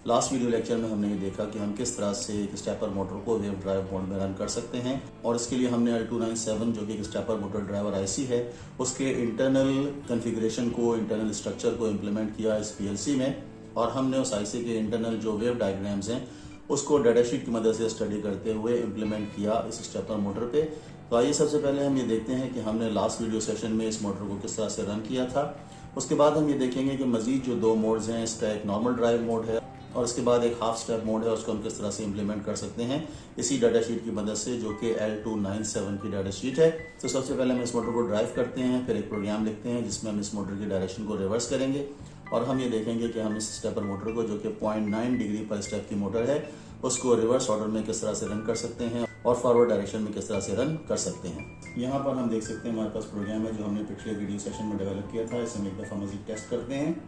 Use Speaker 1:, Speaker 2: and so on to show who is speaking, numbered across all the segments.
Speaker 1: Last video lecture में हमने ये देखा कि हम किस तरह से एक स्टेपर मोटर को वेव ड्राइव मोड में रन कर सकते हैं और इसके लिए हमने L297 जो कि एक स्टेपर मोटर ड्राइवर आईसी है उसके इंटरनल कॉन्फ़िगरेशन को, इंटरनल स्ट्रक्चर को इम्प्लीमेंट किया इस पीएलसी में और हमने उस आईसी के इंटरनल जो वेव डायग्राम्स हैं उसको डाटा शीट की मदद से स्टडी करते हुए इम्प्लीमेंट किया इस स्टेपर मोटर पे। तो आइए सबसे पहले हम ये देखते हैं कि हमने लास्ट वीडियो सेशन में इस मोटर को किस तरह से रन किया था। उसके बाद हम ये देखेंगे कि मजीद जो दो मोड्स हैं, इसका एक नॉर्मल ड्राइव मोड है और इसके बाद एक हाफ स्टेप मोड है, उसको हम किस तरह से इम्प्लीमेंट कर सकते हैं इसी डाटा शीट की मदद से जो कि L297 की डाटा शीट है। तो सबसे पहले हम इस मोटर को ड्राइव करते हैं, फिर एक प्रोग्राम लिखते हैं जिसमें हम इस मोटर की डायरेक्शन को रिवर्स करेंगे और हम ये देखेंगे कि हम इस स्टेपर मोटर को जो कि 0.9 डिग्री पर स्टेप की मोटर है उसको रिवर्स ऑर्डर में किस तरह से रन कर सकते हैं और फॉरवर्ड डायरेक्शन में किस तरह से रन कर सकते हैं। यहाँ पर हम देख सकते हैं हमारे पास प्रोग्राम है जो हमने पिछले वीडियो सेशन में डेवलप किया था। इसे हम एक दफ़ा मज़ीद टेस्ट करते हैं।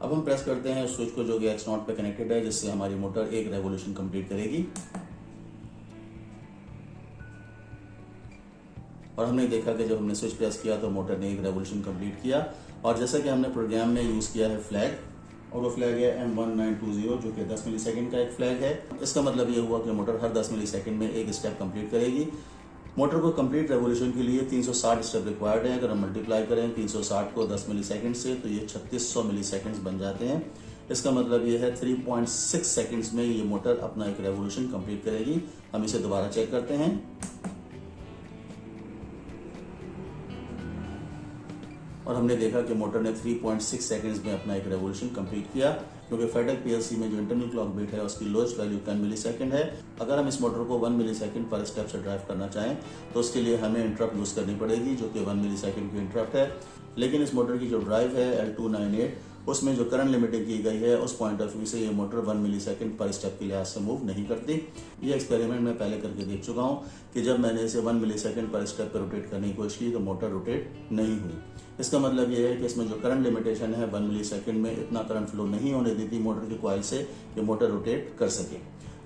Speaker 1: अब हम प्रेस करते हैं स्विच को जो कि X0 पे कनेक्टेड है जिससे हमारी मोटर एक रेवोल्यूशन कंप्लीट करेगी और हमने देखा कि जब हमने स्विच प्रेस किया तो मोटर ने एक रेवोल्यूशन कंप्लीट किया। और जैसा कि हमने प्रोग्राम में यूज़ किया है फ्लैग और वो फ्लैग है M1920 जो कि 10 मिली सेकेंड का एक फ्लैग है। इसका मतलब ये हुआ कि मोटर हर 10 मिली सेकेंड में एक स्टेप कंप्लीट करेगी। मोटर को कंप्लीट रेवोल्यूशन के लिए 360 स्टेप रिक्वायर्ड है। अगर हम मल्टीप्लाई करें 360 को 10 मिली सेकेंड से तो ये 3600 मिली सेकेंड्स बन जाते हैं। इसका मतलब ये है 3.6 सेकेंड्स में ये मोटर अपना एक रेवोल्यूशन कंप्लीट करेगी। हम इसे दोबारा चेक करते हैं और हमने देखा कि मोटर ने 3.6 सेकेंड्स में अपना एक रेवोल्यूशन कंप्लीट किया क्योंकि फेडरल पीएलसी में जो इंटरनल क्लॉक बीट है उसकी लोएस्ट वैल्यू 10 मिली सेकेंड है। अगर हम इस मोटर को 1 मिली सेकेंड पर स्टेप से ड्राइव करना चाहें तो उसके लिए हमें इंटरप्ट यूज़ करनी पड़ेगी जो कि 1 मिली सेकेंड की इंटरप्ट है। लेकिन इस मोटर की जो ड्राइव है L298 उसमें जो करंट लिमिटिंग की गई है उस पॉइंट ऑफ व्यू से ये मोटर 1 मिली सेकेंड पर स्टेप के लिहाज से मूव नहीं करती। ये एक्सपेरिमेंट मैं पहले करके देख चुका हूँ कि जब मैंने इसे 1 मिली सेकेंड पर स्टेप पर रोटेट करने की कोशिश की तो मोटर रोटेट नहीं हुई। इसका मतलब ये है कि इसमें जो करंट लिमिटेशन है 1 मिली सेकेंड में इतना करंट फ्लो नहीं होने देती मोटर की कॉइल से कि मोटर रोटेट कर सके।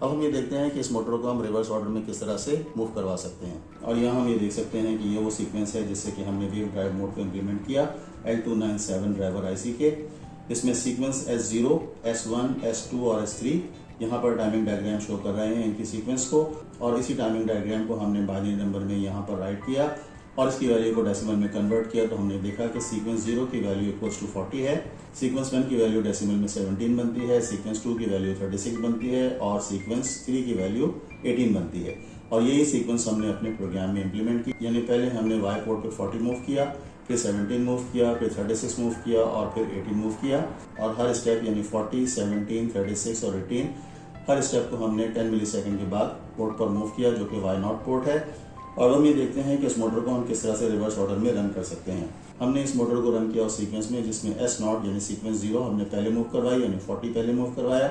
Speaker 1: अब हम ये देखते हैं कि इस मोटर को हम रिवर्स ऑर्डर में किस तरह से मूव करवा सकते हैं और यहाँ हम ये देख सकते हैं कि ये वो सीक्वेंस है जिससे कि हमने वेव ड्राइव मोड को इम्प्लीमेंट किया L297 ड्राइवर आईसी के। इसमें सीक्वेंस S0, S1, S2 और S3 यहाँ पर टाइमिंग डायग्राम शो कर रहे हैं इनकी सीक्वेंस को और इसी टाइमिंग डायग्राम को हमने बाइनरी नंबर में यहाँ पर राइट किया और इसकी वैल्यू को डेसिमल में कन्वर्ट किया तो हमने देखा कि सीक्वेंस 0 की वैल्यू इक्वल्स टू 40 है, सीक्वेंस 1 की वैल्यू डेसिमल में 17 बनती है, सीक्वेंस 2 की वैल्यू 36 बनती है और सीक्वेंस 3 की वैल्यू 18 बनती है। और यही सीक्वेंस हमने अपने प्रोग्राम में इम्प्लीमेंट की। यानी पहले हमने वाई पोर्ट पे 40 मूव किया, फिर 17 मूव किया, फिर 36 मूव किया और फिर 18 मूव किया और हर स्टेप यानी 40, 17, 36 और 18 हर स्टेप को हमने 10 मिली सेकेंड के बाद पोर्ट पर मूव किया जो कि Y0 पोर्ट है। और हम ये देखते हैं कि इस मोटर को हम किस तरह से रिवर्स ऑर्डर में रन कर सकते हैं। हमने इस मोटर को रन किया उस सीक्वेंस में जिसमें S0 यानी सीक्वेंस 0 हमने पहले मूव करवाई यानी 40 पहले मूव करवाया,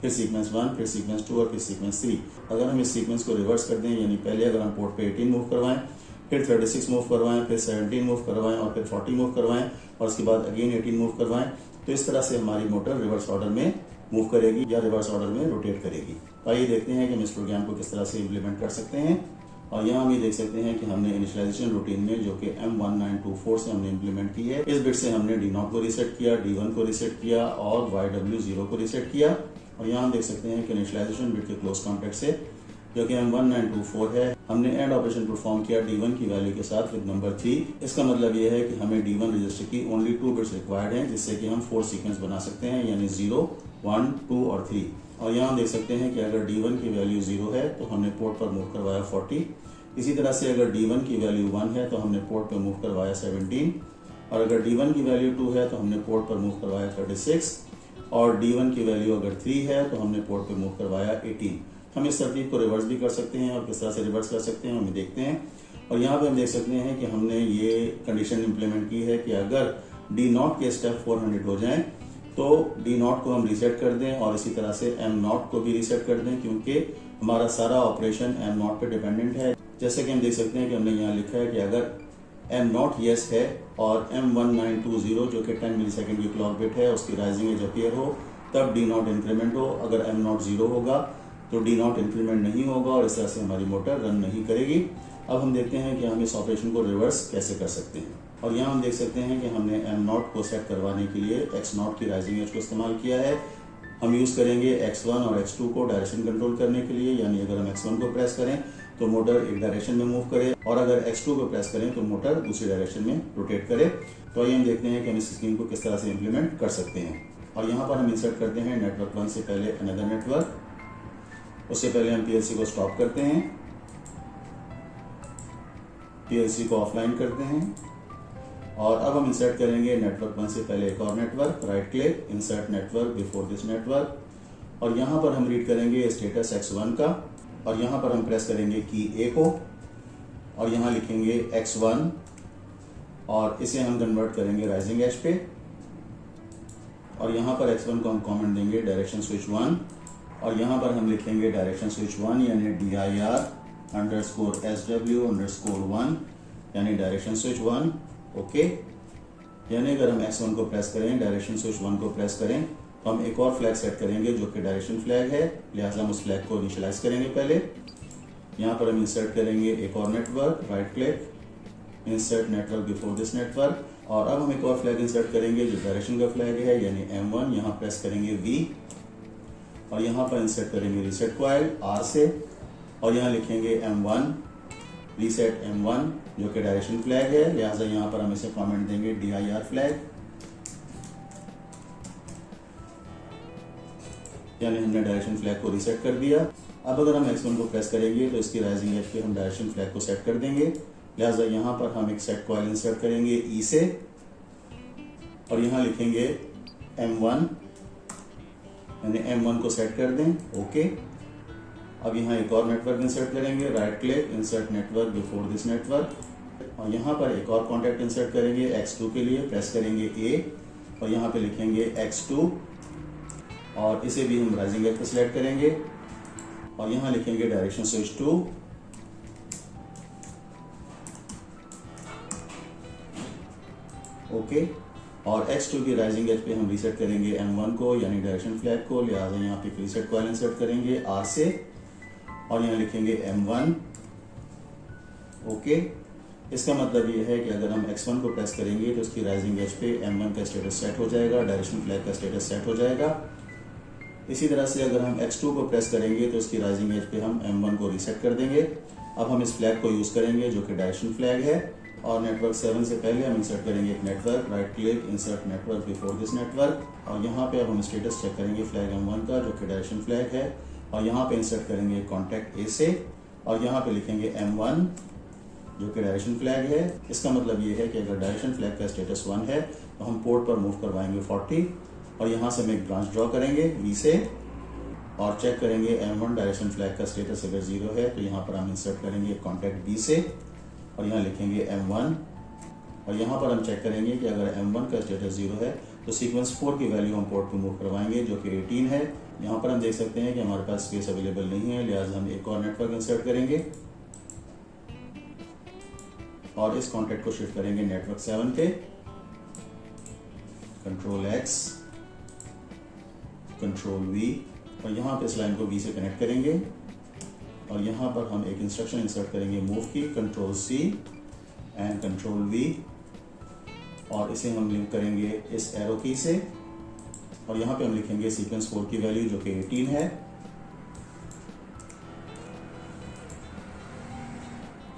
Speaker 1: फिर सीक्वेंस 1, फिर सीक्वेंस 2 और फिर सीक्वेंस 3। अगर हम इस सीक्वेंस को रिवर्स कर दें यानी पहले अगर हम पोर्ट पे 18 मूव करवाएं, फिर 36 मूव करवाएं, फिर 17 मूव करवाएं और फिर 40 मूव करवाएं और उसके बाद अगेन 18 मूव करवाएं तो इस तरह से हमारी मोटर रिवर्स ऑर्डर में मूव करेगी या रिवर्स ऑर्डर में रोटेट करेगी। आइए देखते हैं कि हम इस प्रोग्राम को किस तरह से इम्प्लीमेंट कर सकते हैं। और यहाँ हम ये देख सकते हैं कि हमने इनिशियलाइजेशन रूटीन में जो कि M1924 से हमने इम्प्लीमेंट की है इस बिट से हमने D0 को रीसेट किया, D1 को रीसेट किया और YW0 को रीसेट किया। और यहाँ हम देख सकते हैं कि इनिशियलाइजेशन बिट के क्लोज कॉन्टेक्ट से जो कि M1924 है हमने एंड ऑपरेशन परफॉर्म किया D1 की वैल्यू के साथ विद नंबर 3। इसका मतलब ये है कि हमें D1 रजिस्टर की ओनली 2 बिट्स रिक्वायर्ड हैं जिससे कि हम 4 सीक्वेंस बना सकते हैं यानी 0, 1, 2 और 3। और यहाँ हम देख सकते हैं कि अगर D1 की वैल्यू 0 है तो हमने पोर्ट पर मूव करवाया 40। इसी तरह से अगर D1 की वैल्यू 1 है तो हमने पोर्ट पर मूव करवाया 17 और अगर D1 की वैल्यू 2 है तो हमने पोर्ट पर मूव करवाया 36 और D1 की वैल्यू अगर 3 है तो हमने पोर्ट पर मूव करवाया 18। हम इस तरतीब को रिवर्स भी कर सकते हैं और किस तरह से रिवर्स कर सकते हैं हम देखते हैं। और यहाँ पे हम देख सकते हैं कि हमने ये कंडीशन इम्प्लीमेंट की है कि अगर D0 के स्टेप 400 हो जाएं तो D0 को हम रीसेट कर दें और इसी तरह से M0 को भी रीसेट कर दें क्योंकि हमारा सारा ऑपरेशन M0 पे डिपेंडेंट है। जैसे कि हम देख सकते हैं कि हमने यहाँ लिखा है कि अगर M0 येस है और M1920 जो कि 10 मिलीसेकंड की क्लॉक बिट है उसकी राइजिंग एज अपीयर हो तब D0 इंक्रीमेंट हो। अगर M0 0 होगा तो D0 इंक्रीमेंट नहीं होगा और इस तरह से हमारी मोटर रन नहीं करेगी। अब हम देखते हैं कि हम इस ऑपरेशन को रिवर्स कैसे कर सकते हैं। और यहाँ हम देख सकते हैं कि हमने M0 को सेट करवाने के लिए X0 की राइजिंग एज को इस्तेमाल किया है। हम यूज़ करेंगे X1 और X2 को डायरेक्शन कंट्रोल करने के लिए, यानी अगर हम X1 को प्रेस करें तो मोटर एक डायरेक्शन में मूव करे और अगर X2 को प्रेस करें तो मोटर दूसरी डायरेक्शन में रोटेट करे। तो आइए हम देखते हैं कि हम इस स्कीम को किस तरह से इम्प्लीमेंट कर सकते हैं। और यहाँ पर हम इंसर्ट करते हैं नेटवर्क 1 से पहले अनदर नेटवर्क। उससे पहले हम PLC को स्टॉप करते हैं, PLC को ऑफलाइन करते हैं और अब हम इंसर्ट करेंगे नेटवर्क 1 से पहले एक और network. Right click, insert network before this network और यहाँ पर हम रीड करेंगे स्टेटस X1 का और यहाँ पर हम प्रेस करेंगे की A को और यहाँ लिखेंगे X1 और इसे हम कन्वर्ट करेंगे राइजिंग एज पे और यहाँ पर X1 को हम कमेंट देंगे डायरेक्शन स्विच 1 और यहाँ पर हम लिखेंगे डायरेक्शन स्विच 1 यानी dir_SW_1 यानी डायरेक्शन स्विच 1। ओके, यानी अगर हम X1 को प्रेस करें, डायरेक्शन स्विच 1 को प्रेस करें तो हम एक और फ्लैग सेट करेंगे जो कि डायरेक्शन फ्लैग है, लिहाजा हम उस फ्लैग को इनिशियलाइज करेंगे। पहले यहाँ पर हम इंसर्ट करेंगे एक और network. Right click, insert network before this network और अब हम एक और फ्लैग इंसर्ट करेंगे जो डायरेक्शन का फ्लैग है यानी M1। यहाँ प्रेस करेंगे V और यहाँ पर इंसर्ट करेंगे रीसेट कॉइल R से और यहाँ लिखेंगे M1 रीसेट M1 जो कि डायरेक्शन फ्लैग है, लिहाजा यहाँ पर हम इसे कमेंट देंगे dir फ्लैग, यानी हमने डायरेक्शन फ्लैग को रीसेट कर दिया। अब अगर हम X1 को प्रेस करेंगे तो इसकी राइजिंग एज पे हम डायरेक्शन फ्लैग को सेट कर देंगे, लिहाजा यहाँ पर हम एक सेट कॉइल इंसर्ट करेंगे E से और यहाँ लिखेंगे M1 यानी M1 को सेट कर दें। ओके, अब यहाँ एक और नेटवर्क इंसर्ट करेंगे। Right click, insert network before this network और यहाँ पर एक और कॉन्टैक्ट इंसर्ट करेंगे X2 के लिए। प्रेस करेंगे A और यहाँ पे लिखेंगे X2 और इसे भी हम राइजिंग एज पे सिलेक्ट करेंगे और यहाँ लिखेंगे डायरेक्शन स्विच 2 ओके और X2 की राइजिंग एज पे हम रीसेट करेंगे M1 को यानी डायरेक्शन फ्लैग को, लिहाजा यहाँ पे रीसेट कॉइल इंसर्ट करेंगे R से और यहाँ लिखेंगे M1। ओके, इसका मतलब ये है कि अगर हम X1 को प्रेस करेंगे तो उसकी राइजिंग एज पे M1 का स्टेटस सेट हो जाएगा, डायरेक्शन फ्लैग का स्टेटस सेट हो जाएगा। इसी तरह से अगर हम X2 को प्रेस करेंगे तो उसकी राइजिंग एज पे हम M1 को रीसेट कर देंगे। अब हम इस फ्लैग को यूज़ करेंगे जो कि डायरेक्शन फ्लैग है और नेटवर्क 7 से पहले हम इंसर्ट करेंगे एक network. Right click, insert network before this network और यहाँ पे अब हम स्टेटस चेक करेंगे फ्लैग M1 का जो कि डायरेक्शन फ्लैग है और यहाँ पे इंसर्ट करेंगे कॉन्टैक्ट A से और यहाँ पे लिखेंगे M1 जो कि डायरेक्शन फ्लैग है। इसका मतलब ये है कि अगर डायरेक्शन फ्लैग का स्टेटस 1 है तो हम पोर्ट पर मूव करवाएंगे 40 और यहाँ से हम एक ब्रांच ड्रॉ करेंगे V से और चेक करेंगे M1 डायरेक्शन फ्लैग का स्टेटस अगर 0 है तो यहाँ पर हम इंसर्ट करेंगे कॉन्टैक्ट B से और यहाँ लिखेंगे M1 और यहाँ पर हम चेक करेंगे कि अगर M1 का स्टेटस 0 है तो सीक्वेंस 4 की वैल्यू हम पोर्ट पर मूव करवाएंगे जो कि 18 है। यहाँ पर हम देख सकते हैं कि हमारे पास स्पेस अवेलेबल नहीं है, लिहाजा हम एक और नेटवर्क इंसर्ट करेंगे और इस कॉन्टैक्ट को शिफ्ट करेंगे नेटवर्क 7 पे। कंट्रोल X, कंट्रोल V और यहाँ पे इस लाइन को V से कनेक्ट करेंगे और यहाँ पर हम एक इंस्ट्रक्शन इंसर्ट करेंगे मूव की, control C and control V और इसे हम लिंक करेंगे इस एरो की से और यहाँ पे हम लिखेंगे सीक्वेंस 4 की वैल्यू जो कि 18 है,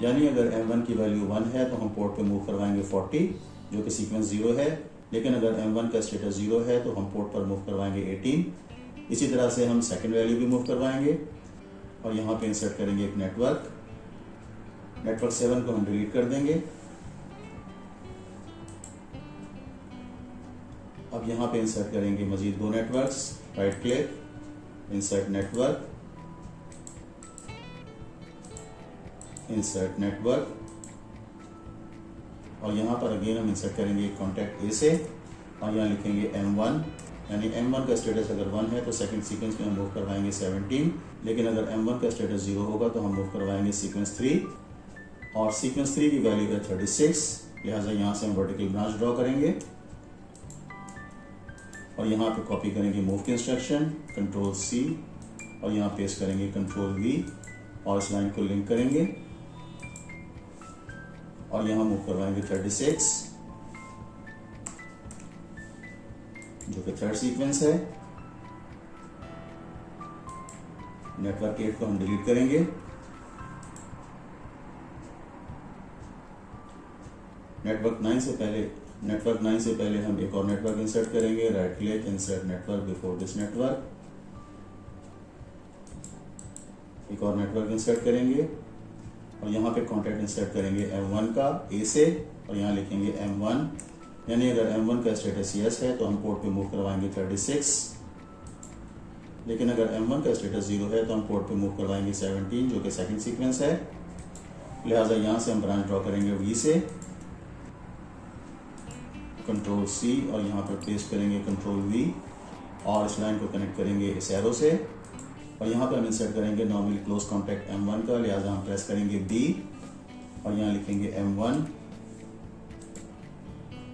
Speaker 1: यानी अगर M1 की वैल्यू 1 है तो हम पोर्ट पे मूव करवाएंगे 40 जो कि सीक्वेंस 0 है, लेकिन अगर M1 का स्टेटस 0 है तो हम पोर्ट पर मूव करवाएंगे 18। इसी तरह से हम सेकंड वैल्यू भी मूव करवाएंगे और यहाँ पे इंसर्ट करेंगे एक नेटवर्क 7 को हम डिलीट कर देंगे। अब यहाँ पे इंसर्ट करेंगे मजीद 2 networks. Right click, insert network, insert network और यहाँ पर अगेन हम इंसर्ट करेंगे कॉन्टैक्ट A से और यहाँ लिखेंगे M1 यानी M1 का स्टेटस अगर 1 है तो सेकंड सीक्वेंस में हम मूव करवाएंगे 17, लेकिन अगर M1 का स्टेटस 0 होगा तो हम मूव करवाएंगे सीक्वेंस 3 और सीक्वेंस 3 की वैल्यू है 36, लिहाजा यहाँ से हम वर्टिकल ब्रांच ड्रॉ करेंगे और यहाँ पे कॉपी करेंगे मूव की इंस्ट्रक्शन, कंट्रोल C और यहाँ पेस्ट करेंगे कंट्रोल V और इस लाइन को लिंक करेंगे और यहाँ मूव करवाएंगे 36 जो कि थर्ड सीक्वेंस है। नेटवर्क 8 को हम डिलीट करेंगे। नेटवर्क 9 से पहले हम एक और नेटवर्क इंसर्ट करेंगे। Right click, insert network before this network. एक और नेटवर्क इंसर्ट करेंगे और यहाँ पे कॉन्टैक्ट इंसर्ट करेंगे M1 का A से और यहाँ लिखेंगे M1, यानी अगर M1 का स्टेटस यस है तो हम पोर्ट पे मूव करवाएंगे 36, लेकिन अगर M1 का स्टेटस 0 है तो हम पोर्ट पे मूव करवाएंगे 17 जो कि सेकंड सीक्वेंस है। लिहाजा यहाँ से हम ब्रांच ड्रॉ करेंगे V से, कंट्रोल C और यहाँ पर पेस्ट करेंगे कंट्रोल V और इस लाइन को कनेक्ट करेंगे इस एरो से और यहाँ पर हम इंसर्ट करेंगे नॉर्मली क्लोज कॉन्टैक्ट M1 का। लिहाजा हम प्रेस करेंगे B और यहाँ लिखेंगे M1।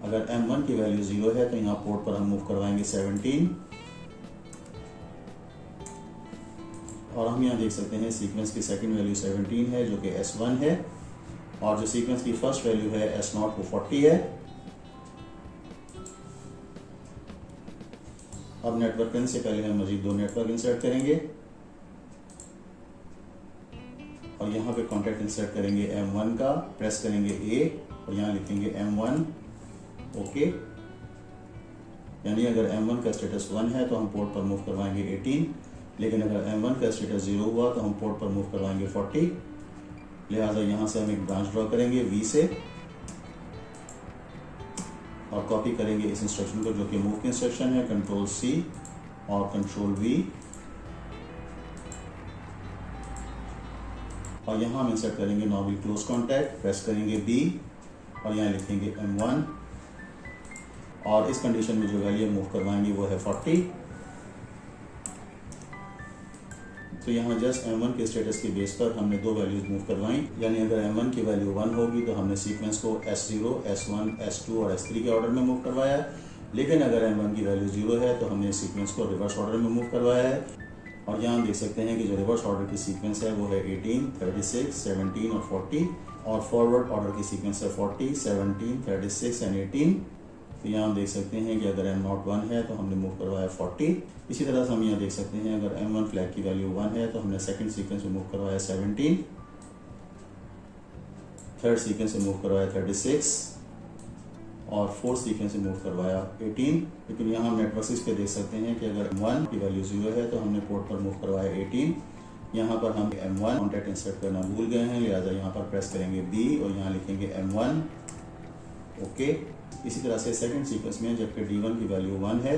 Speaker 1: अगर M1 की वैल्यू 0 है तो यहाँ पोर्ट पर हम मूव करवाएंगे 17 और हम यहाँ देख सकते हैं सीक्वेंस की सेकंड वैल्यू 17 है जो कि S1 है और जो सीक्वेंस की फर्स्ट वैल्यू है S0 को 40 है। अब नेटवर्क 10 से पहले हम मजीद 2 नेटवर्क इंसर्ट करेंगे और यहाँ पे कॉन्टैक्ट इंसर्ट करेंगे M1 का, प्रेस करेंगे A और यहाँ लिखेंगे M1 ओके। यानी अगर M1 का स्टेटस 1 है तो हम पोर्ट पर मूव करवाएंगे 18, लेकिन अगर M1 का स्टेटस 0 हुआ तो हम पोर्ट पर मूव करवाएंगे 40। लिहाजा यहाँ से हम एक ब्रांच ड्रॉ करेंगे V से और कॉपी करेंगे इस इंस्ट्रक्शन को जो कि मूव की इंस्ट्रक्शन है, कंट्रोल C और कंट्रोल V और यहाँ हम इंसर्ट करेंगे नॉर्मली क्लोज कॉन्टैक्ट, प्रेस करेंगे B और यहाँ लिखेंगे M1 और इस कंडीशन में जो वैल्यू मूव करवाएंगे वो है 40। तो यहाँ जस्ट M1 के स्टेटस के बेस पर हमने 2 वैल्यूज मूव करवाई, यानी अगर M1 की वैल्यू 1 होगी तो हमने सीक्वेंस को S0, S1, S2 और S3 के ऑर्डर में मूव करवाया है, लेकिन अगर M1 की वैल्यू 0 है तो हमने सीक्वेंस को रिवर्स ऑर्डर में मूव करवाया है। और यहाँ देख सकते हैं कि जो रिवर्स ऑर्डर की सीक्वेंस है वो है 18, 36, 17 और 40 और फॉरवर्ड ऑर्डर की सीक्वेंस है 40, 17, 36 एंड 18। तो यहाँ हम देख सकते हैं कि अगर M0 1 है तो हमने मूव करवाया 40। इसी तरह से हम यहाँ देख सकते हैं अगर M1 फ्लैग की वैल्यू 1 है तो हमने सेकंड सीक्वेंस में मूव करवाया 17, थर्ड सीक्वेंस में मूव करवाया 36 और फोर्थ सीक्वेंस में मूव करवाया 18। लेकिन यहाँ हम नेटवर्क 6 पे देख सकते हैं कि अगर M1 की वैल्यू 0 है तो हमने पोर्ट पर मूव करवाया 18। यहाँ पर हम M1 कॉन्टैक्ट इंसर्ट करना भूल गए हैं, लिहाजा यहाँ पर प्रेस करेंगे B और यहाँ लिखेंगे M1 ओके। इसी तरह से सेकंड सीक्वेंस में जबकि D1 की वैल्यू 1 है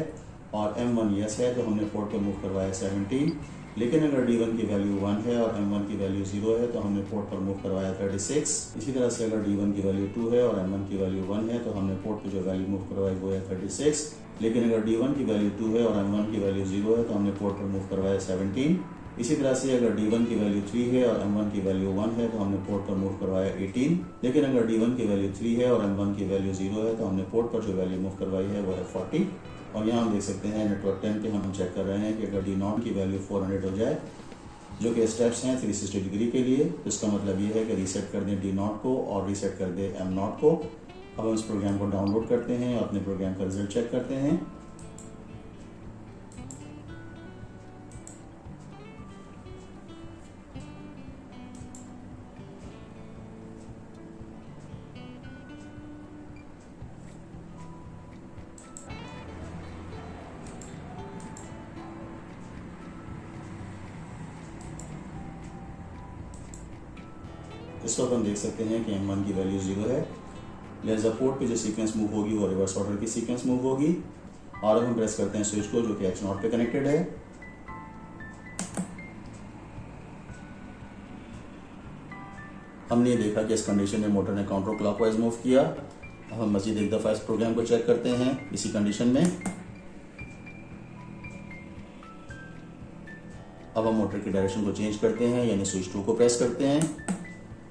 Speaker 1: और M1 यस है तो हमने पोर्ट पर मूव करवाया 17, लेकिन अगर D1 की वैल्यू 1 है और M1 की वैल्यू 0 है तो हमने पोर्ट पर मूव करवाया 36। इसी तरह से अगर D1 की वैल्यू 2 है और M1 की वैल्यू 1 है तो हमने पोर्ट पर जो वैल्यू मूव करवाई वो है 36, लेकिन अगर D1 की वैल्यू 2 है और M1 की वैल्यू 0 है तो हमने पोर्ट पर मूव करवाया 17। इसी तरह से अगर D1 की वैल्यू 3 है और M1 की वैल्यू 1 है तो हमने पोर्ट पर मूव करवाया 18, लेकिन अगर D1 की वैल्यू 3 है और M1 की वैल्यू 0 है तो हमने पोर्ट पर जो वैल्यू मूव करवाई है वो है 40। और यहाँ हम देख सकते हैं नेटवर्क 10 पे हम चेक कर रहे हैं कि अगर D0 की वैल्यू 400 हो जाए, जो कि स्टेप्स हैं 360 डिग्री के लिए, तो इसका मतलब ये है कि रीसेट कर दें D0 को और रीसेट कर दें M0 को। अब हम इस प्रोग्राम को डाउनलोड करते हैं और अपने प्रोग्राम का रिजल्ट चेक करते हैं। इस वक्त हम देख सकते हैं कि M1 की वैल्यू 0 है, लिहाजा पोर्ट पे जो सीक्वेंस मूव होगी वो रिवर्स ऑर्डर की सीक्वेंस मूव होगी। और अब हम प्रेस करते हैं स्विच को जो कि H0 पे कनेक्टेड है। हमने ये देखा कि इस कंडीशन में मोटर ने काउंटर क्लॉकवाइज मूव किया। अब हम मजीद एक दफ़ा इस प्रोग्राम को चेक करते हैं इसी कंडीशन में। अब हम मोटर की डायरेक्शन को चेंज करते हैं, यानी स्विच 2 को प्रेस करते हैं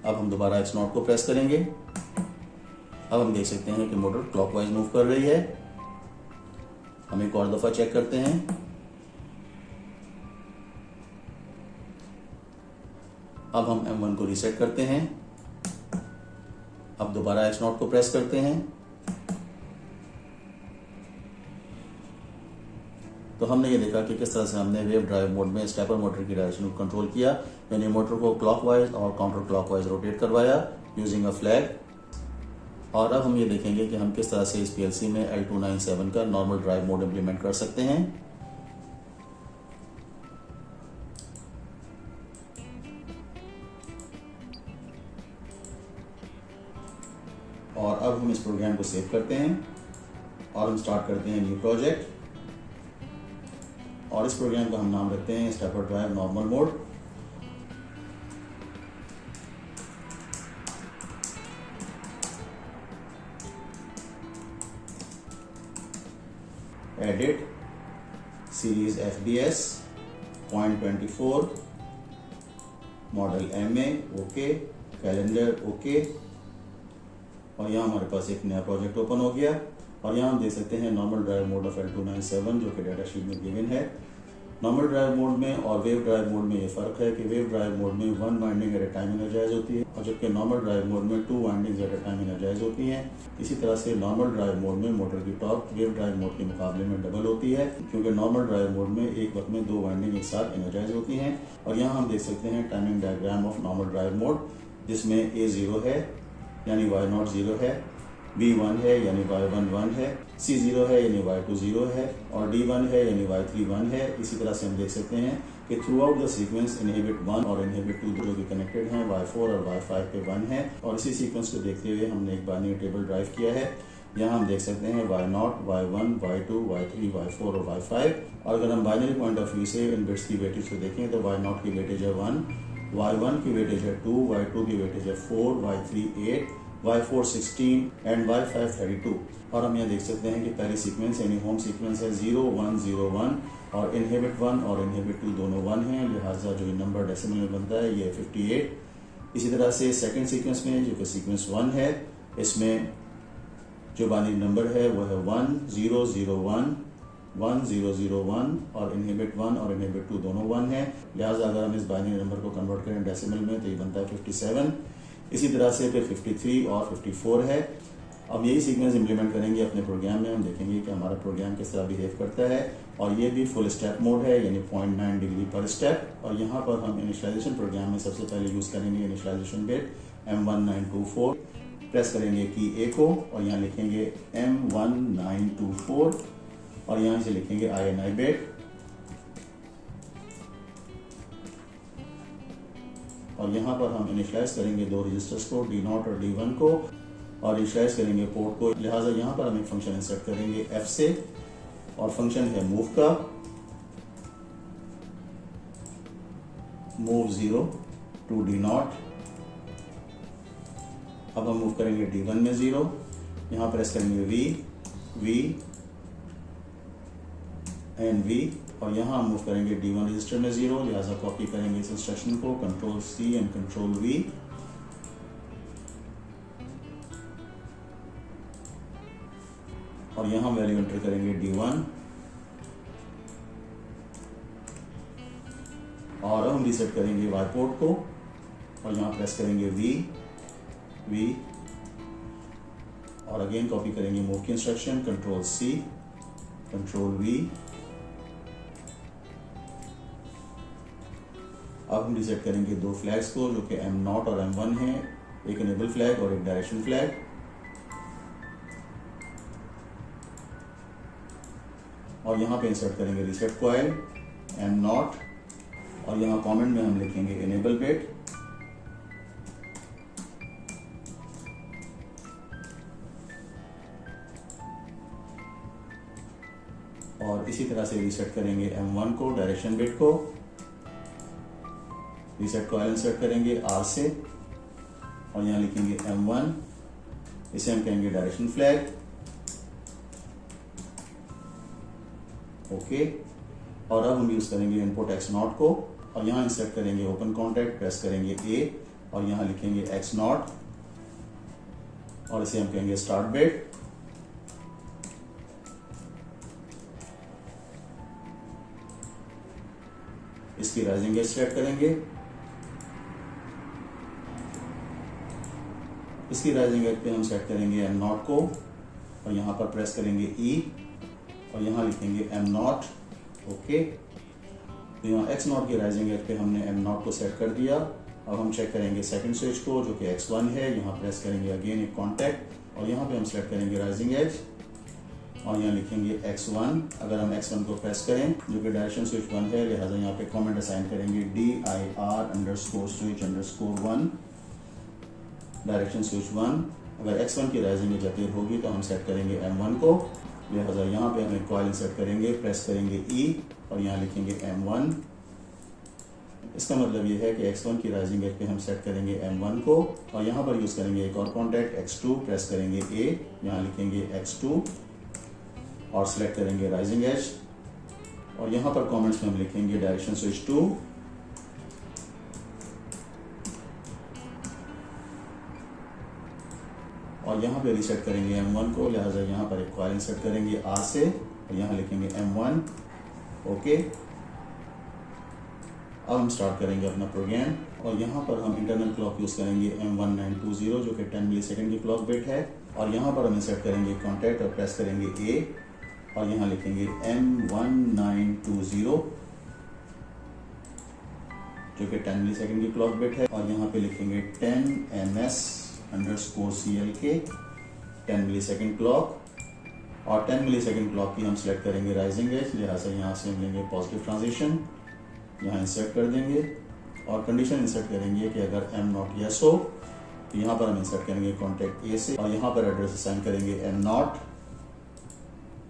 Speaker 1: अब हम दोबारा X नॉट को प्रेस करेंगे। अब हम देख सकते हैं कि मोटर क्लॉकवाइज मूव कर रही है। हम एक और दफा चेक करते हैं। अब हम M1 को रीसेट करते हैं। अब दोबारा X नॉट को प्रेस करते हैं। तो हमने ये देखा कि किस तरह से हमने वेव ड्राइव मोड में स्टेपर मोटर की डायरेक्शन को कंट्रोल किया, यानी मोटर को क्लॉकवाइज और काउंटर क्लॉकवाइज रोटेट करवाया यूजिंग अ फ्लैग। और अब हम ये देखेंगे कि हम किस तरह से इस पीएलसी में L297 का नॉर्मल ड्राइव मोड इंप्लीमेंट कर सकते हैं। और अब हम इस प्रोग्राम को सेव करते हैं और हम स्टार्ट करते हैं न्यू प्रोजेक्ट। और इस प्रोग्राम का हम नाम रखते हैं stepper drive normal mode. Edit series FBS 0.24 model MA okay, calendar okay. और यहाँ हमारे पास एक नया प्रोजेक्ट ओपन हो गया। और यहाँ हम देख सकते हैं normal drive mode of L297 जो कि डाटा शीट में गिवन है। नॉर्मल ड्राइव मोड में और वेव ड्राइव मोड में ये फ़र्क है कि वेव ड्राइव मोड में 1 winding at a time energise होती है, और जबकि नॉर्मल ड्राइव मोड में 2 windings at a time energise होती हैं। इसी तरह से नॉर्मल ड्राइव मोड में मोटर की टॉर्क वेव ड्राइव मोड के मुकाबले में डबल होती है, क्योंकि नॉर्मल ड्राइव मोड में एक वक्त में 2 वाइंडिंग एक साथ एनर्जाइज होती हैं। और यहाँ हम देख सकते हैं timing diagram of normal drive mode, जिसमें A0 है यानी Y0 0 है, B1 है यानी Y1 1 है, C0 है यानी Y2 0 है, और D1 है यानी Y3 1 है। इसी तरह से हम देख सकते हैं कि through out the sequence inhibit 1 और इनहिबिट 2 जो कि कनेक्टेड हैं Y4 और Y5 पे 1 है। और इसी सीक्वेंस को देखते हुए हमने एक बाइनरी टेबल ड्राइव किया है। यहाँ हम देख सकते हैं Y0, Y1, Y2, Y3, Y4 और Y5। और अगर हम बाइनरी पॉइंट ऑफ व्यू से इन बिट्स की वेटेज को देखें तो Y0 की वेटेज है 1, Y1 की वेटेज है 2, Y2 की वेटेज है 4, Y3 8, Y4 16 एंड Y5 32। और हम यहाँ देख सकते हैं कि पहली सीक्वेंस यानी होम सीक्वेंस है 0 1 0 1 और इनहिबिट 1 और इनहिबिट 2 दोनों 1 हैं, लिहाजा जो नंबर डेसिमल में बनता है ये 58। इसी तरह से सेकंड सीक्वेंस में जो कि सीक्वेंस 1 है, इसमें जो बाइनरी नंबर है वो है 1 0 0 1 1 0 0 1 और इनहिबिट 1 और इनहिबिट 2 दोनों 1 हैं, लिहाजा अगर हम इस बाइनरी नंबर को कन्वर्ट करें डेसिमल में तो ये बनता है 57। इसी तरह से फिर 53 और 54 है। अब यही सीक्वेंस इंप्लीमेंट करेंगे अपने प्रोग्राम में। हम देखेंगे कि हमारा प्रोग्राम किस तरह बिहेव करता है। और ये भी फुल स्टेप मोड है यानी 0.9 डिग्री पर स्टेप। और यहाँ पर हम इनिशियलाइजेशन प्रोग्राम में सबसे पहले यूज़ करेंगे इनिशियलाइजेशन बिट M1924। प्रेस करेंगे की A को और यहाँ लिखेंगे M1924 और यहाँ से लिखेंगे INI बिट। और यहाँ पर हम इनिशियलाइज करेंगे 2 रजिस्टर्स को D0 और D1 को और इनिशियलाइज करेंगे पोर्ट को, लिहाजा यहाँ पर हम एक फंक्शन इंसर्ट करेंगे F से और फंक्शन है मूव का, मूव 0 to D0। अब हम मूव करेंगे D1 में 0, यहाँ प्रेस करेंगे V एंड V और यहाँ हम मूव करेंगे D1 रजिस्टर में 0, लिहाजा कॉपी करेंगे इस इंस्ट्रक्शन को control C and control V। और यहाँ वैल्यू एंटर करेंगे D1 और हम रीसेट करेंगे Y पोर्ट को और यहाँ प्रेस करेंगे V और अगेन कॉपी करेंगे मूव की instruction control C control V। अब हम रीसेट करेंगे 2 फ्लैग्स को जो कि M0 और M1 हैं, एक इनेबल फ्लैग और एक डायरेक्शन फ्लैग। और यहाँ पे इंसर्ट करेंगे रीसेट कॉइल M0 और यहाँ कमेंट में हम लिखेंगे इनेबल बिट। और इसी तरह से रीसेट करेंगे M1 को डायरेक्शन बिट को, रीसेट कॉइल इंसर्ट करेंगे R से और यहाँ लिखेंगे M1, इसे हम कहेंगे डायरेक्शन फ्लैग ओके। और अब हम यूज करेंगे इनपुट X0 को और यहाँ इंसर्ट करेंगे ओपन कॉन्टैक्ट, प्रेस करेंगे A और यहाँ लिखेंगे x नॉट और इसे हम कहेंगे स्टार्ट बिट। इसकी राइजिंग एज सेट करेंगे। इसकी राइजिंग एज पे हम सेट करेंगे m नॉट को और यहाँ पर प्रेस करेंगे E और यहाँ लिखेंगे m नॉट। ओके, तो यहाँ x नॉट की राइजिंग एज पे हमने m नॉट को सेट कर दिया। अब हम चेक करेंगे सेकंड स्विच को जो कि x1 है। यहाँ प्रेस करेंगे अगेन एक कॉन्टैक्ट और यहाँ पे हम सेलेक्ट करेंगे राइजिंग एज और यहाँ लिखेंगे x1। अगर हम x1 को प्रेस करें जो कि डायरेक्शन स्विच 1 है, लिहाजा यहाँ पे कमेंट असाइन करेंगे dir_switch_1 डायरेक्शन स्विच 1। अगर x1 की राइजिंग एज अपीयर होगी तो हम सेट करेंगे m1 को, लिहाजा यहाँ पे हम एक कॉइल इंसर्ट करेंगे, प्रेस करेंगे E और यहाँ लिखेंगे m1। इसका मतलब ये है कि x1 की राइजिंग एज पे हम सेट करेंगे m1 को और यहाँ पर यूज़ करेंगे एक और कॉन्टैक्ट x2, प्रेस करेंगे A, यहाँ लिखेंगे x2 और सिलेक्ट करेंगे राइजिंग एज और यहाँ पर कमेंट्स में हम लिखेंगे डायरेक्शन स्विच 2 और यहाँ पे रीसेट करेंगे m1 को, लिहाजा यहाँ पर एक कॉइल इंसर्ट करेंगे R से और यहाँ लिखेंगे m1। ओके, अब हम स्टार्ट करेंगे अपना प्रोग्राम और यहाँ पर हम इंटरनल क्लॉक यूज़ करेंगे M1920 जो कि 10 मिली सेकेंड की क्लॉक बिट है और यहाँ पर हम इंसर्ट करेंगे कॉन्टैक्ट और प्रेस करेंगे A और यहाँ लिखेंगे M1920 जो कि 10 मिली सेकेंड की क्लॉक बिट है और यहाँ पे लिखेंगे 10ms_CLK 10 मिली सेकेंड क्लॉक और 10 मिली सेकेंड क्लॉक की हम सिलेक्ट करेंगे राइजिंग एज, लिहाजा यहाँ से हम लेंगे पॉजिटिव ट्रांजिशन, यहाँ इंसर्ट कर देंगे और कंडीशन इंसर्ट करेंगे कि अगर m नॉट यस हो तो यहाँ पर हम इंसर्ट करेंगे कॉन्टैक्ट A से और यहाँ पर एड्रेस असाइन करेंगे m नॉट।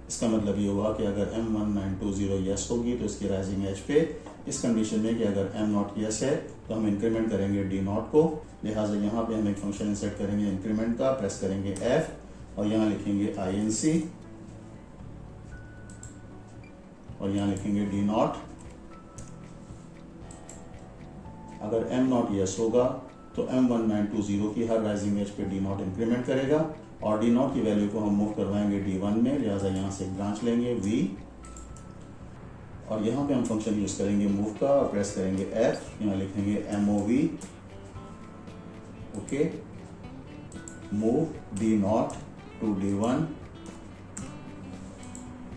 Speaker 1: इसका मतलब ये हुआ कि अगर M1920 यस होगी तो इसकी राइजिंग एज पे इस कंडीशन में कि अगर m नॉट यस है तो हम इंक्रीमेंट करेंगे d नॉट को, लिहाजा यहाँ पे हम एक फंक्शन इंसर्ट करेंगे इंक्रीमेंट का, प्रेस करेंगे F और यहाँ लिखेंगे INC और यहाँ लिखेंगे d नॉट। अगर m नॉट यस होगा तो M1920 की हर राइजिंग एज पे d नॉट इंक्रीमेंट करेगा और d नॉट की वैल्यू को हम मूव करवाएंगे d1 में, लिहाजा यहाँ से एक ब्रांच लेंगे v और यहाँ पे हम फंक्शन यूज करेंगे मूव का और प्रेस करेंगे F, यहाँ लिखेंगे MOV। Okay, move d not to d1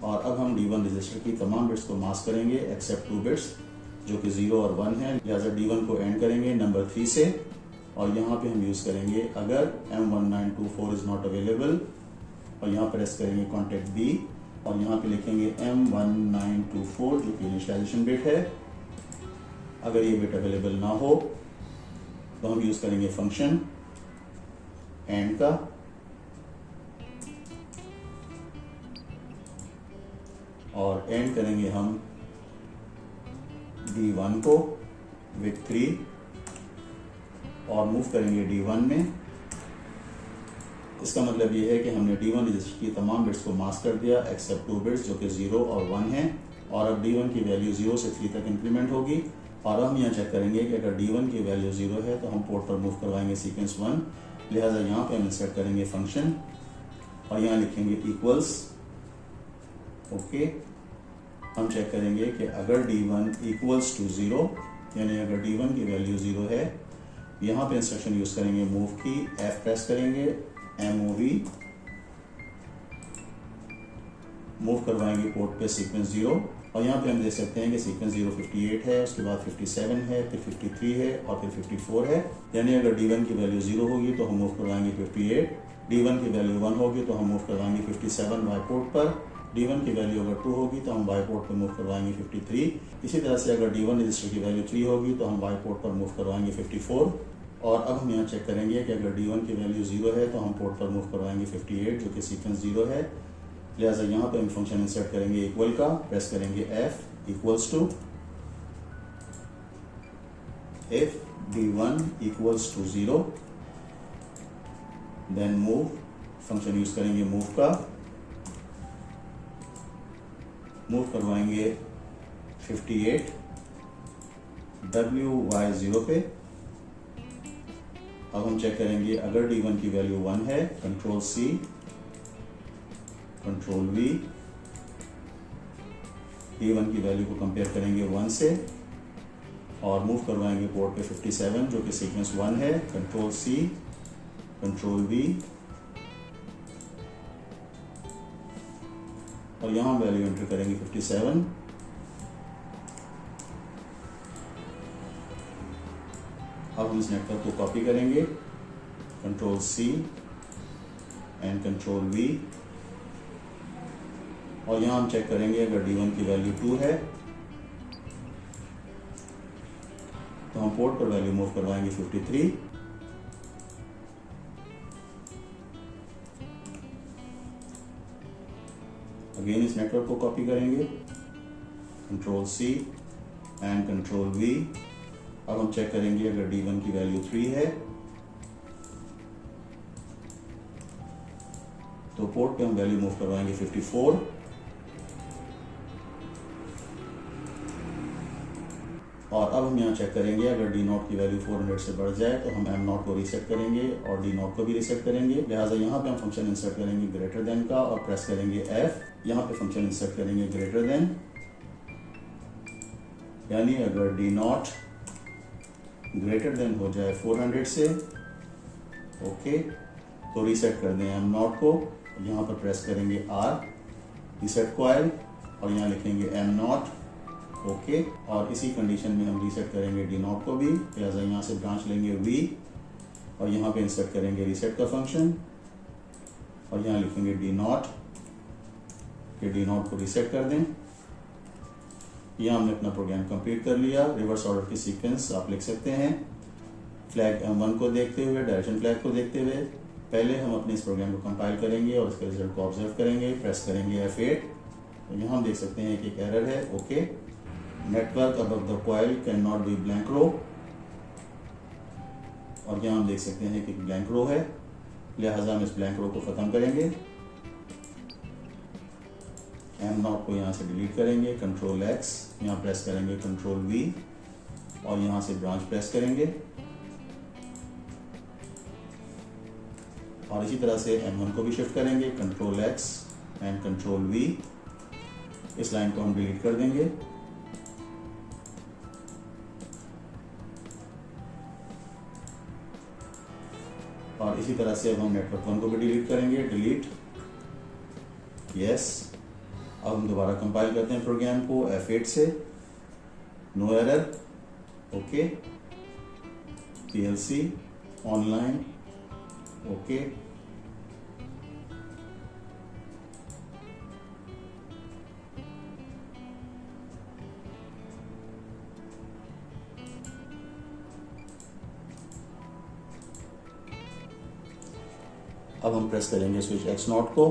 Speaker 1: और अब हम d1 रजिस्टर की तमाम बिट्स को मास्क करेंगे एक्सेप्ट 2 बिट्स जो कि 0 और 1 है, लिहाजा d1 को एंड करेंगे नंबर 3 से और यहाँ पे हम यूज़ करेंगे अगर M1924 इज़ नॉट अवेलेबल और यहाँ प्रेस करेंगे कॉन्टैक्ट B और यहाँ पे लिखेंगे M1924 जो कि इनिशियलाइजेशन बिट है। अगर ये बिट अवेलेबल ना हो तो हम यूज़ करेंगे फंक्शन एंड का और एंड करेंगे हम D1 को विथ 3 और मूव करेंगे D1 में। इसका मतलब ये है कि हमने D1 रजिस्टर की तमाम बिट्स को मास्क कर दिया एक्सेप्ट 2 बिट्स जो कि 0 और 1 हैं और अब D1 की वैल्यू 0 से 3 तक इंक्रीमेंट होगी और हम यहाँ चेक करेंगे कि अगर D1 की वैल्यू 0 है तो हम पोर्ट पर मूव करवाएंगे सीक्वेंस 1, लिहाजा यहाँ पे हम इंसर्ट करेंगे फंक्शन और यहाँ लिखेंगे इक्वल्स। ओके, हम चेक करेंगे कि अगर D1 इक्वल्स टू 0 यानी अगर D1 की वैल्यू 0 है, यहाँ पे इंस्ट्रक्शन यूज करेंगे मूव की, F प्रेस करेंगे, MOV मूव करवाएंगे पोर्ट पे सीक्वेंस 0 और यहाँ पे हम देख सकते हैं कि सीक्वेंस 0 58 है, उसके बाद 57 है, फिर 53 है और फिर 54 है। यानी अगर D1 की वैल्यू 0 होगी तो हम मूव करवाएंगे 58, D1 की वैल्यू 1 होगी तो हम मूव करवाएंगे 57 वाई पोर्ट पर, D1 की वैल्यू अगर 2 होगी तो हम वाई पोर्ट पर मूव करवाएंगे 53। इसी तरह से अगर D1 रजिस्टर की वैल्यू 3 होगी तो हम वाई पोर्ट पर मूव करवाएंगे 54 और अब हम यहाँ चेक करेंगे कि अगर D1 की वैल्यू 0 है तो हम पोर्ट पर मूव करवाएंगे 58 जो कि सीक्वेंस 0 है, लिहाजा यहाँ पे हम फंक्शन इंसर्ट करेंगे इक्वल का, प्रेस करेंगे F equals to if D1 equals to 0 then move, function use करेंगे मूव का, मूव करवाएंगे 58 WY0 पे अब हम चेक करेंगे अगर D1 की वैल्यू 1 है, control C, control V, D1 की वैल्यू को कंपेयर करेंगे 1 से और मूव करवाएंगे पोर्ट पे 57 जो कि सीक्वेंस 1 है, कंट्रोल C, कंट्रोल V और यहाँ वैल्यू एंटर करेंगे 57। अब हम इस नेटवर्क को कॉपी करेंगे, control C and control V और यहाँ हम चेक करेंगे अगर D1 की वैल्यू 2 है तो हम पोर्ट पर वैल्यू मूव करवाएंगे 53। अगेन इस नेटवर्क को कॉपी करेंगे, control C and control V। अब हम चेक करेंगे अगर D1 की वैल्यू 3 है तो पोर्ट पे हम वैल्यू मूव करवाएंगे 54 और अब हम यहाँ चेक करेंगे अगर D0 की वैल्यू 400 से बढ़ जाए तो हम M0 को रीसेट करेंगे और D0 को भी रीसेट करेंगे। लिहाजा यहाँ पे हम फंक्शन इंसर्ट करेंगे ग्रेटर देन का और प्रेस करेंगे F। यहाँ पे फंक्शन इंसर्ट करेंगे ग्रेटर देन, यानी अगर D0 ग्रेटर देन हो जाए 400 से, ओके, तो रीसेट कर दें M0 को। यहाँ पर प्रेस करेंगे R, रीसेट कॉइल और यहाँ लिखेंगे M0, ओके। और इसी कंडीशन में हम रीसेट करेंगे D0 को भी। लिहाजा यहाँ से ब्रांच लेंगे V और यहाँ पे इंसर्ट करेंगे रीसेट का फंक्शन और यहाँ लिखेंगे D0 कि D0 को रीसेट कर दें। यहाँ हमने अपना प्रोग्राम कंप्लीट कर लिया। रिवर्स ऑर्डर की सीक्वेंस आप लिख सकते हैं, फ्लैग M1 को देखते हुए, डायरेक्शन फ्लैग को देखते हुए। पहले हम अपने इस प्रोग्राम को कंपाइल करेंगे और इसके रिजल्ट को ऑब्जर्व करेंगे, प्रेस करेंगे F8। तो यहाँ हम देख सकते हैं कि एक एरर है, okay, network above the coil can not be blank row और यहाँ हम देख सकते हैं कि ब्लैंक रो है, लिहाजा हम इस ब्लैंक रो को ख़त्म करेंगे। M0 को यहाँ से डिलीट करेंगे, कंट्रोल X, यहाँ प्रेस करेंगे कंट्रोल V और यहाँ से ब्रांच प्रेस करेंगे और इसी तरह से M1 को भी शिफ्ट करेंगे, control X and control V। इस लाइन को हम डिलीट कर देंगे और इसी तरह से अब हम नेटवर्क 1 को भी डिलीट करेंगे, डिलीट, यस। अब हम दोबारा कंपाइल करते हैं प्रोग्राम को F8 से, no error, okay, PLC online, okay. अब हम प्रेस करेंगे स्विच X0 को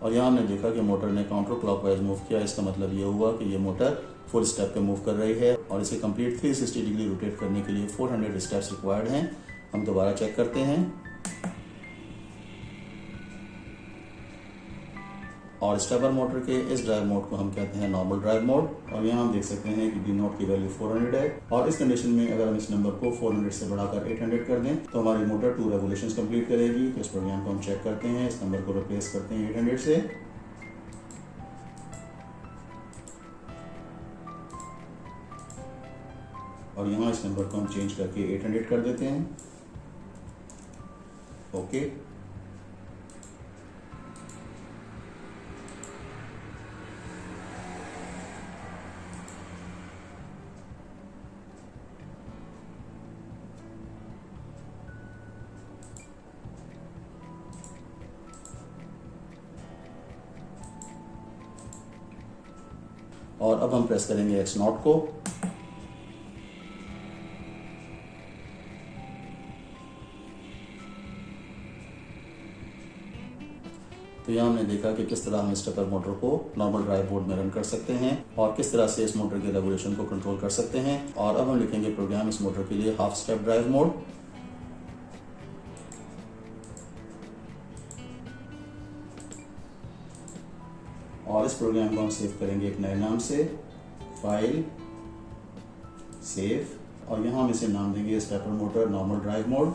Speaker 1: और यहाँ हमने देखा कि मोटर ने काउंटर क्लॉकवाइज मूव किया। इसका मतलब ये हुआ कि ये मोटर फुल स्टेप पे मूव कर रही है और इसे कंप्लीट 360 डिग्री रोटेट करने के लिए 400 स्टेप्स रिक्वायर्ड हैं। हम दोबारा चेक करते हैं और स्टेपर मोटर के इस ड्राइव मोड को हम कहते हैं नॉर्मल ड्राइव मोड और यहाँ हम देख सकते हैं कि D0 की वैल्यू 400 है और इस कंडीशन में अगर हम इस नंबर को 400 से बढ़ाकर 800 कर दें तो हमारी मोटर 2 रेवोल्यूशंस कंप्लीट करेगी। तो इस प्रोग्राम को हम चेक करते हैं, इस नंबर को रिप्लेस करते हैं 800 से और यहाँ इस नंबर को हम चेंज करके 800 कर देते हैं, ओके। और अब हम प्रेस करेंगे X0 को तो यहाँ हमने देखा कि किस तरह हम स्टेपर मोटर को नॉर्मल ड्राइव मोड में रन कर सकते हैं और किस तरह से इस मोटर के रेगुलेशन को कंट्रोल कर सकते हैं। और अब हम लिखेंगे प्रोग्राम इस मोटर के लिए हाफ स्टेप ड्राइव मोड और इस प्रोग्राम को हम सेव करेंगे एक नए नाम से, फाइल सेव, और यहाँ हम इसे नाम देंगे stepper motor normal drive mode.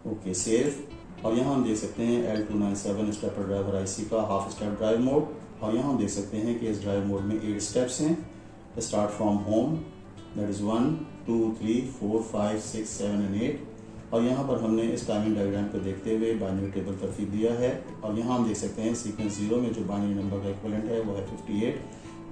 Speaker 1: Okay save, और यहाँ हम देख सकते हैं L297 स्टेपर ड्राइवर आईसी का हाफ स्टेप ड्राइव मोड, और यहाँ हम देख सकते हैं कि इस ड्राइव मोड में 8 स्टेप्स हैं। Start from home, that is 1 2 3 4 5 6 7 and 8, और यहाँ पर हमने इस टाइमिंग डायग्राम को देखते हुए बाइनरी टेबल तरतीब दिया है। और यहाँ हम देख सकते हैं सीक्वेंस 0 में जो बाइनरी नंबर का इक्विवेलेंट है वो है 58,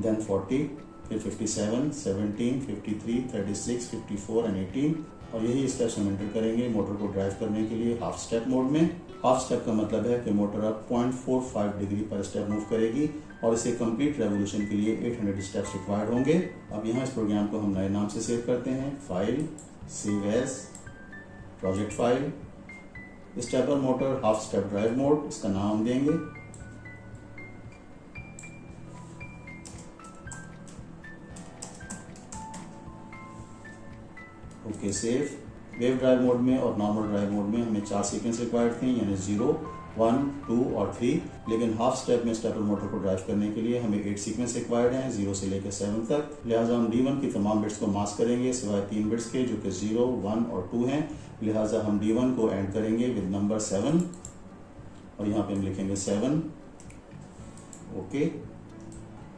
Speaker 1: देन 40, फिर 57, 17, 53, 36, 54 एंड 18, और यही स्टेप्स हम एंटर करेंगे मोटर को ड्राइव करने के लिए हाफ स्टेप मोड में। हाफ स्टेप का मतलब है कि मोटर अब 0.45 डिग्री पर स्टेप मूव करेगी, और इसे कंप्लीट रेवोल्यूशन के लिए 800 स्टेप्स रिक्वायर्ड होंगे। अब यहाँ इस प्रोग्राम को हम नए नाम से सेव करते हैं, file, save as, project file, stepper motor half step drive mode, इसका नाम देंगे। Okay save. Wave drive mode में और नॉर्मल ड्राइव मोड में हमें 4 सीक्वेंस रिक्वायर्ड थे, यानी 0, 1, 2 और 3, लेकिन हाफ स्टेप में स्टेपर मोटर को ड्राइव करने के लिए हमें 8 सीक्वेंस रिक्वायर्ड हैं, 0 से लेकर 7 तक। लिहाजा हम D1 की तमाम बिट्स को मास्क करेंगे सिवाय 3 बिट्स के जो कि 0, 1 और 2 हैं। लिहाजा हम D1 को एंड करेंगे विद नंबर 7, और यहाँ पे हम लिखेंगे 7। ओके,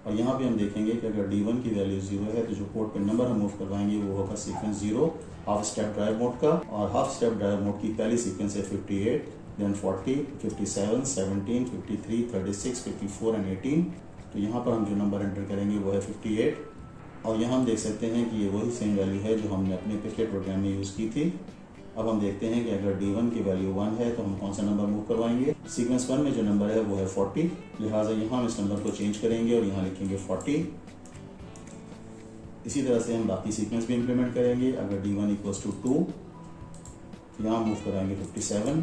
Speaker 1: और यहाँ पे हम देखेंगे कि अगर D1 की वैल्यू 0 है तो जो पोर्ट पे नंबर हम मूव करवाएंगे वो होगा sequence 0 half step drive mode का, और हाफ स्टेप ड्राइव मोड की पहली सीक्वेंस है 58, देन 40, 57, 17, 53, 36, 54 एंड 18। तो यहाँ पर हम जो नंबर एंटर करेंगे वो है 58, और यहाँ हम देख सकते हैं कि ये वही सेम वैल्यू है जो हमने अपने पिछले प्रोग्राम में यूज़ की थी। अब हम देखते हैं कि अगर D1 की वैल्यू 1 है तो हम कौन सा नंबर मूव करवाएंगे। सीक्वेंस 1 में जो नंबर है वो है 40, लिहाजा यहाँ हम इस नंबर को चेंज करेंगे और यहाँ लिखेंगे 40। इसी तरह से हम बाकी सीक्वेंस भी इंप्लीमेंट करेंगे। अगर D1 इक्वल्स टू 2 तो यहाँ मूव कराएंगे 57।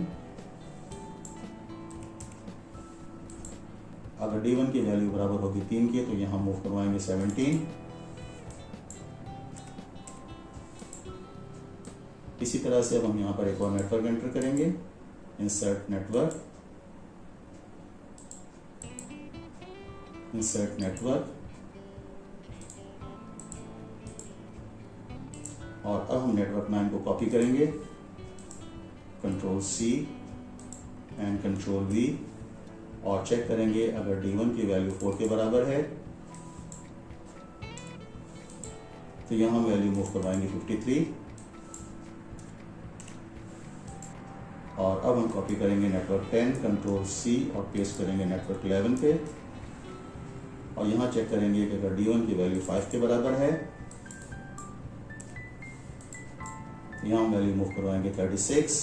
Speaker 1: अगर D1 की वैल्यू बराबर होगी 3 की तो यहाँ मूव करवाएंगे 17। इसी तरह से अब हम यहाँ पर एक और नेटवर्क एंटर करेंगे, इंसर्ट नेटवर्क, इंसर्ट नेटवर्क, और अब हम नेटवर्क 9 को कॉपी करेंगे, control C and control V, और चेक करेंगे अगर D1 की वैल्यू 4 के बराबर है तो यहाँ हम वैल्यू मूव करवाएंगे 53, और अब हम कॉपी करेंगे नेटवर्क 10, कंट्रोल C और पेस्ट करेंगे नेटवर्क 11 पे, और यहाँ चेक करेंगे कि अगर D1 की वैल्यू 5 के बराबर है तो यहाँ हम वैल्यू मूव करवाएंगे 36,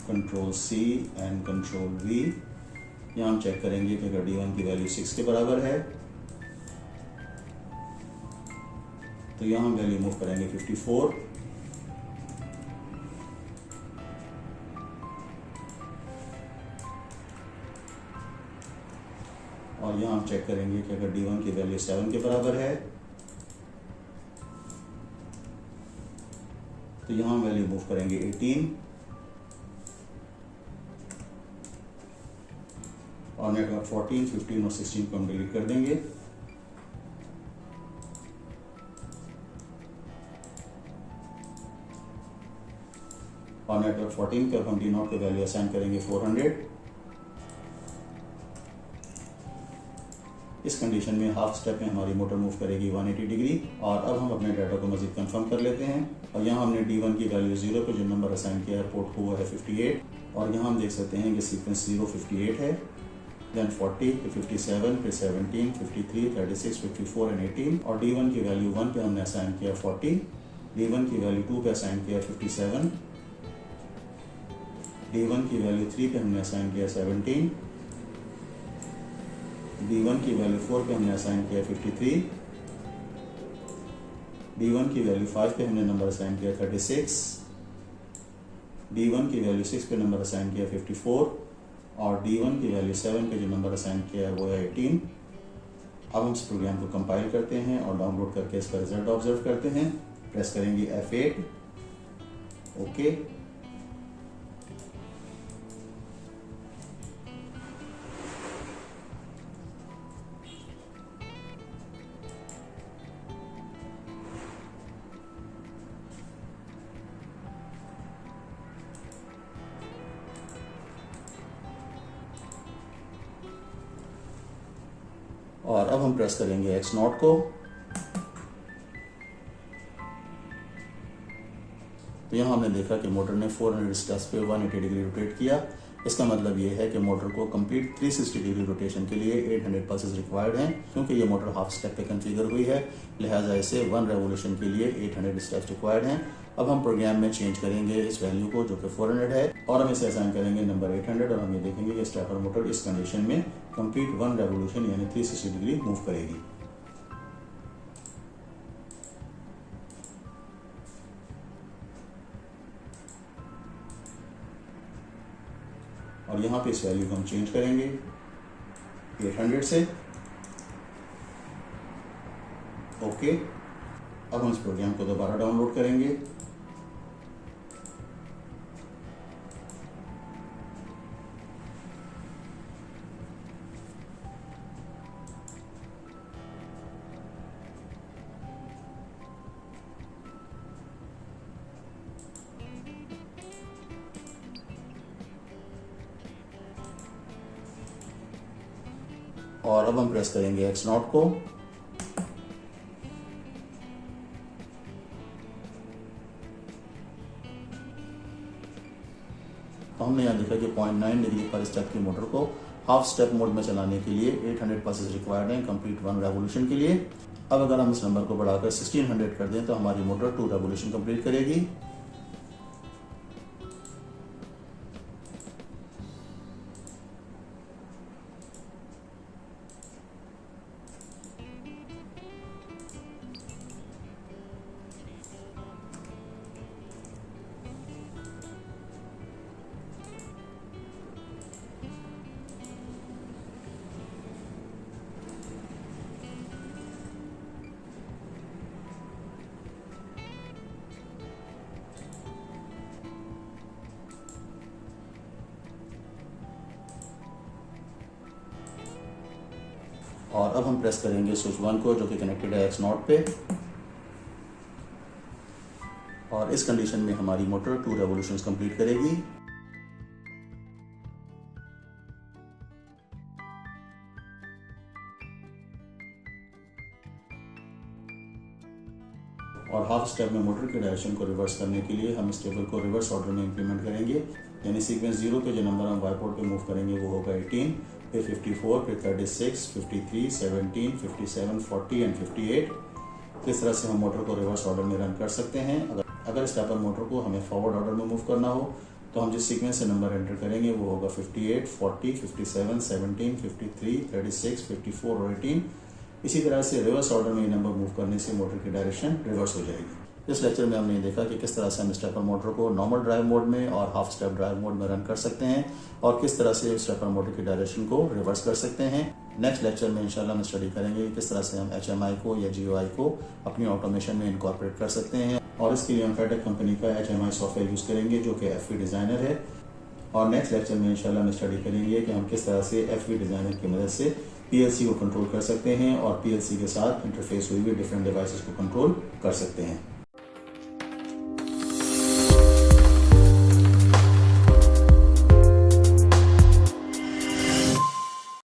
Speaker 1: control C and control V। यहाँ हम चेक करेंगे कि अगर D1 की वैल्यू 6 के बराबर है तो यहाँ हम वैल्यू मूव करेंगे 54, और यहाँ हम चेक करेंगे कि अगर D1 की वैल्यू 7 के बराबर है तो यहाँ हम वैल्यू मूव करेंगे 18, और नेटवर्क 14, 15 और 16 को हम डिलीट कर देंगे। और नेटवर्क 14 पे हम D0 की वैल्यू असाइन करेंगे 400। इस कंडीशन में हाफ स्टेप में हमारी मोटर मूव करेगी 180 डिग्री। और अब हम अपने डाटा को मजीद कंफर्म कर लेते हैं, और यहाँ हमने D1 की वैल्यू 0 पे जो नंबर असाइन किया है पोर्ट को वो है 58, और यहाँ हम देख सकते हैं कि सीक्वेंस 0 58 है, देन 40, फिर 57, फिर 17, 53, 36, 54 एंड 18, और D1 की वैल्यू 1 पे हमने असाइन किया 40, D1 की वैल्यू 2 पे असाइन किया 57, D1 की वैल्यू 3 पे हमने असाइन किया 17, D1 की वैल्यू 4 पे हमने असाइन किया 53, D1 की वैल्यू 5 पे हमने नंबर असाइन किया 36, D1 की वैल्यू 6 पे नंबर असाइन किया 54, और D1 की वैल्यू 7 पे जो नंबर असाइन किया है वो है 18। अब हम इस प्रोग्राम को कंपाइल करते हैं और डाउनलोड करके इसका रिजल्ट ऑब्जर्व करते हैं। प्रेस करेंगे F8, ओके। और अब हम प्रेस करेंगे X0 को। तो यहाँ हमने देखा कि मोटर ने 400 स्टेप्स पे 180 डिग्री रोटेट किया। इसका मतलब ये है कि मोटर को कंप्लीट 360 डिग्री रोटेशन के लिए 800 पल्सेस रिक्वायर्ड हैं। क्योंकि ये मोटर हाफ स्टेप पे कॉन्फ़िगर हुई है, लिहाजा इसे 1 रेवोल्यूशन के लिए 800 स्टेप्स रिक्वायर्ड हैं। अब हम प्रोग्राम में चेंज करेंगे इस वैल्यू को, जो कि 400 है, और हम इसे असाइन करेंगे नंबर 800 और हम ये देखेंगे कि स्टेपर मोटर इस कंडीशन में कंप्लीट 1 रेवोल्यूशन यानी 360 डिग्री मूव करेगी। और यहाँ पे इस वैल्यू को हम चेंज करेंगे 800 से, ओके। अब हम इस प्रोग्राम को दोबारा डाउनलोड करेंगे। और अब हम प्रेस करेंगे X0 को। तो हमने यहाँ देखा कि 0.9 डिग्री पर स्टेप की मोटर को हाफ स्टेप मोड में चलाने के लिए 800 पल्सेस रिक्वायर्ड हैं कंप्लीट 1 रेवोल्यूशन के लिए। अब अगर हम इस नंबर को बढ़ाकर 1600 कर दें तो हमारी मोटर 2 रेवोल्यूशन कंप्लीट करेगी। और अब हम प्रेस करेंगे स्विच 1 को, जो कि कनेक्टेड है X0 पे, और इस कंडीशन में हमारी मोटर 2 रेवोल्यूशंस कंप्लीट करेगी। और हाफ स्टेप में मोटर के डायरेक्शन को रिवर्स करने के लिए हम इस टेबल को रिवर्स ऑर्डर में इंप्लीमेंट करेंगे। यानी सीक्वेंस 0 पे जो नंबर हम वाई पोर्ट पे मूव करेंगे वो होगा 18, फिर 54, फिर 36, 53, 17, 57, 40 एंड 58। इस तरह से हम मोटर को रिवर्स ऑर्डर में रन कर सकते हैं। अगर स्टेपर मोटर को हमें फॉरवर्ड ऑर्डर में मूव करना हो तो हम जिस सीक्वेंस से नंबर एंटर करेंगे वो होगा 58, 40, 57, 17, 53, 36, 54 और 18। इसी तरह से रिवर्स ऑर्डर में ये नंबर मूव करने से मोटर की डायरेक्शन रिवर्स हो जाएगी। इस लेक्चर में हमने देखा कि किस तरह से हम स्टेपर मोटर को नॉर्मल ड्राइव मोड में और हाफ स्टेप ड्राइव मोड में रन कर सकते हैं और किस तरह से स्टेपर मोटर की डायरेक्शन को रिवर्स कर सकते हैं। नेक्स्ट लेक्चर में इंशाल्लाह हम स्टडी करेंगे किस तरह से हम HMI को या GUI को अपनी ऑटोमेशन में इनकॉर्पोरेट कर सकते हैं, और इसके लिए हम फेटेक कंपनी का HMI सॉफ्टवेयर यूज़ करेंगे जो कि FV डिज़ाइनर है। और नेक्स्ट लेक्चर में इंशाल्लाह हम स्टडी करेंगे कि हम किस तरह से FV डिज़ाइनर की मदद से PLC को कंट्रोल कर सकते हैं और PLC के साथ इंटरफेस हुई हुई डिफरेंट डिवाइसेस को कंट्रोल कर सकते हैं।